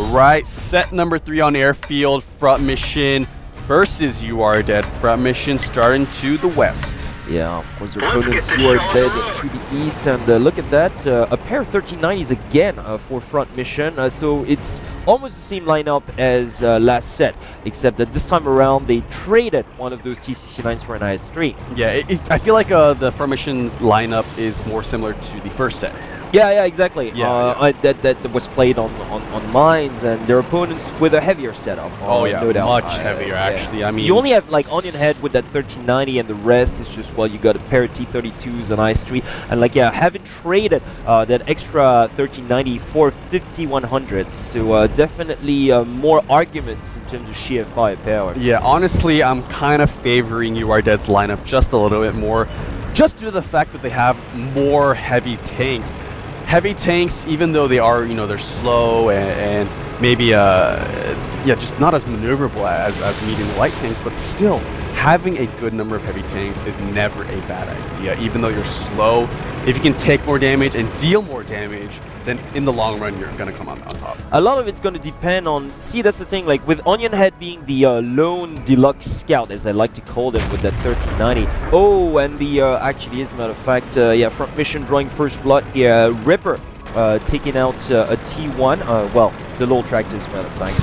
right, set number 3 on airfield, front mission versus You Are Dead. Front mission starting to the west. Yeah, of course, their opponents You Are Dead to the east, and look at that, a pair of 1390s again for front mission, so it's almost the same lineup as last set, except that this time around they traded one of those TCC9s for an IS-3. Yeah, I feel like the front mission's lineup is more similar to the first set. Yeah, exactly. Yeah, that was played on mines, and their opponents with a heavier setup. Oh yeah, no doubt. much heavier actually. I mean, you only have like Onion Head with that 1390, and the rest is just, well, you got a pair of T32s and IS-3, and like, yeah, haven't traded that extra 1390 for 5100, so definitely more arguments in terms of sheer firepower. Yeah, honestly, I'm kind of favoring You Are Dead's lineup just a little bit more, just due to the fact that they have more heavy tanks. Heavy tanks, even though they are, they're slow and maybe, yeah, just not as maneuverable as medium light tanks, but still, having a good number of heavy tanks is never a bad idea. Even though you're slow, if you can take more damage and deal more damage, then in the long run, you're going to come on top. A lot of it's going to depend on... See, that's the thing, like with Onion Head being the lone deluxe scout, as I like to call them, with that 1390. Oh, and the... actually, as a matter of fact, yeah, front mission drawing first blood here. Ripper taking out a T1. Well, the low tractor, as a matter of fact,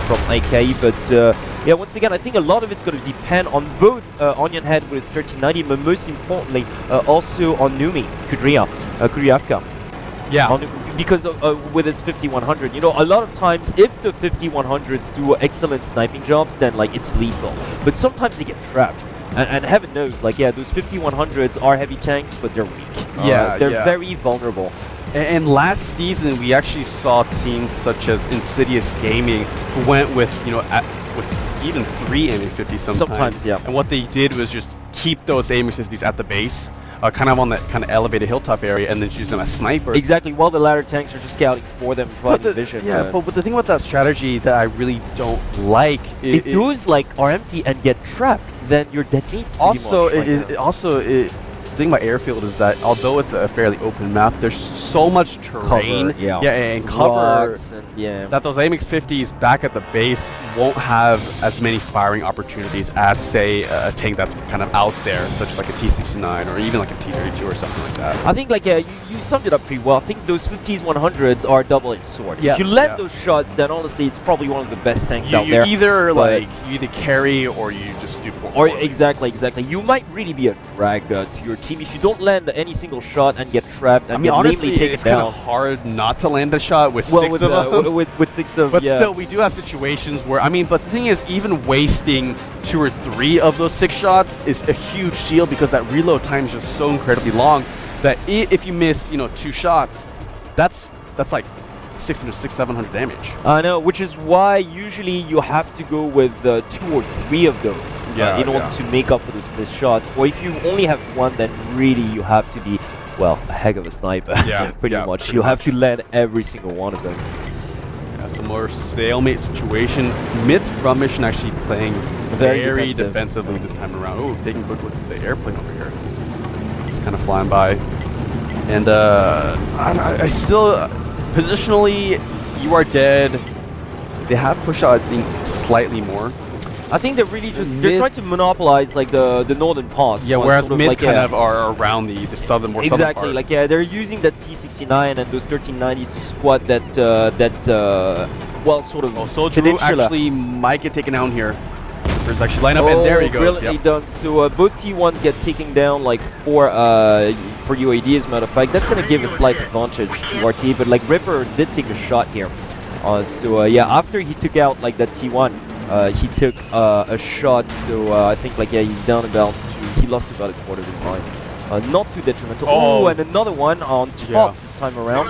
from IK. But, yeah, once again, I think a lot of it's going to depend on both Onion Head with his 1390, but most importantly, also on Numi, Kudryavka. Yeah. Because with his 5100, a lot of times if the 5100s do excellent sniping jobs, then like it's lethal. But sometimes they get trapped. And heaven knows, like, yeah, those 5100s are heavy tanks, but they're weak. Yeah, they're very vulnerable. And last season, we actually saw teams such as Insidious Gaming who went with, with even 3 AMX-50s sometimes. Yeah. And what they did was just keep those AMX-50s at the base, kind of on that kind of elevated hilltop area, and then use them as snipers. Exactly, while the ladder tanks are just scouting for them, providing vision. Yeah, but the thing about that strategy that I really don't like is... If those like are empty and get trapped, then you're dead meat. The thing about airfield is that although it's a fairly open map, there's so much terrain, cover, and cover, rocks and, that those AMX-50s back at the base won't have as many firing opportunities as, say, a tank that's kind of out there, such as like a T69 or even like a T32 or something like that. I think, like, yeah, you summed it up pretty well. I think those 50s 100s are a double-edged sword. Yeah, if you land those shots, then honestly, it's probably one of the best tanks out there. You either carry or you just do poor. Or exactly. You might really be a drag to your team if you don't land any single shot and get trapped and honestly, taken it's down. kind of hard not to land a shot with 6 of them. With 6 of them. But still, we do have situations where, but the thing is, even wasting 2 or 3 of those 6 shots is a huge deal because that reload time is just so incredibly long that if you miss, 2 shots, that's like 600-700 damage. I know, which is why usually you have to go with 2 or 3 of those in order to make up for those missed shots. Or if you only have 1, then really you have to be, well, a heck of a sniper. Pretty much. You have to land every single one of them. Yeah, some more stalemate situation. MiTH.Front mission actually playing very defensively this time around. Oh, taking a good look at the airplane over here. Just kind of flying by. And I still... Positionally, You Are Dead. They have pushed out, I think, slightly more. I think they're really just they're trying to monopolize like the northern pass. Yeah, whereas sort of MiTH kind of are around the southern, more southern part. Like they're using that T69 and those 1390s to squat that well, sort of. Oh, Soju actually might get taken down here. There's actually line up, and there he goes. Brilliantly done. So both T1s get taken down like for UAD, as a matter of fact. That's gonna give a slight advantage to RT, but like Ripper did take a shot here. So yeah, after he took out like that T1, he took a shot. So I think like he's down about. He lost about a quarter of his life. Not too detrimental. Oh, and another one on top this time around.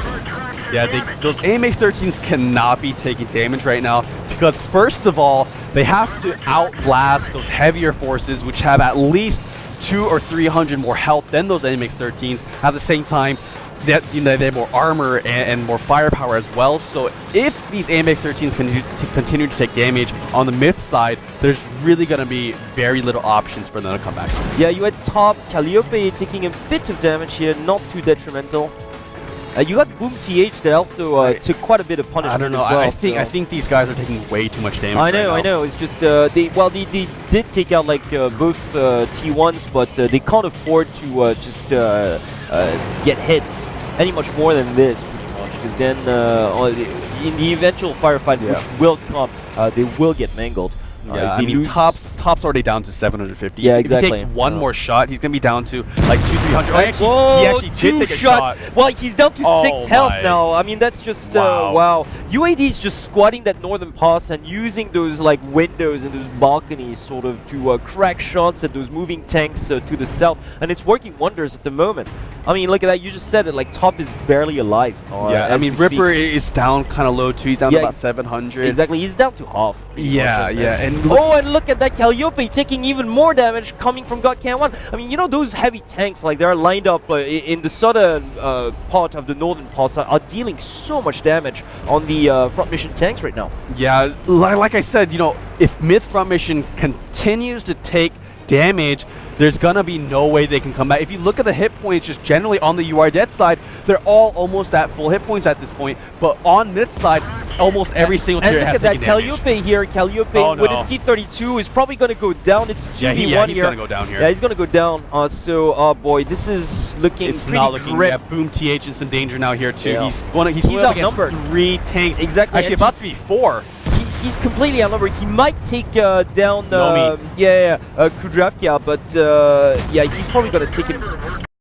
Yeah, those AMX-13s cannot be taking damage right now because, first of all, they have to outblast those heavier forces, which have at least 200 or 300 more health than those AMX-13s. At the same time, they have more armor and more firepower as well. So if these AMX-13s continue to take damage on the MiTH side, there's really going to be very little options for them to come back. Yeah, you had top Calliope taking a bit of damage here, not too detrimental. You got Boom TH that also took quite a bit of punishment. I don't know. As well, I think these guys are taking way too much damage. I know. It's just they did take out like both T1s, but they can't afford to just get hit any much more than this, pretty much. Because then in the eventual firefight, which will come, they will get mangled. Yeah, I mean, top's already down to 750. Yeah, exactly. If he takes one more shot, he's gonna be down to like 200-300. He actually did take a shot. Well, he's down to 6 health now. I mean, that's just wow. UAD is just squatting that northern pass and using those like windows and those balconies sort of to crack shots at those moving tanks to the south, and it's working wonders at the moment. I mean, look at that. You just said it. Like top is barely alive. Yeah, I mean, Ripper is down kind of low too. He's down to about 700. Exactly. He's down to half. Yeah, and and look at that Calliope taking even more damage coming from God Can 1. I mean, you know, those heavy tanks, like they're lined up in the southern part of the northern pass are dealing so much damage on the front mission tanks right now. Yeah, like I said, you know, if MiTH.Front mission continues to take damage, there's gonna be no way they can come back. If you look at the hit points just generally on the UR Dead side, they're all almost at full hit points at this point, but on MiTH side, almost every single tier has taken damage. And look at that Calliope here. Calliope with his T32 is probably going to go down. It's 2v1 here. He's going to go down here. Yeah, he's going to go down. So, boy, this is looking pretty grim. Yeah, Boom TH in some danger now here, too. Yeah. He's outnumbered. 3 tanks. Exactly. Actually, about to be 4. He's completely outnumbered. He might take down Kudravka, but yeah, he's probably going to take him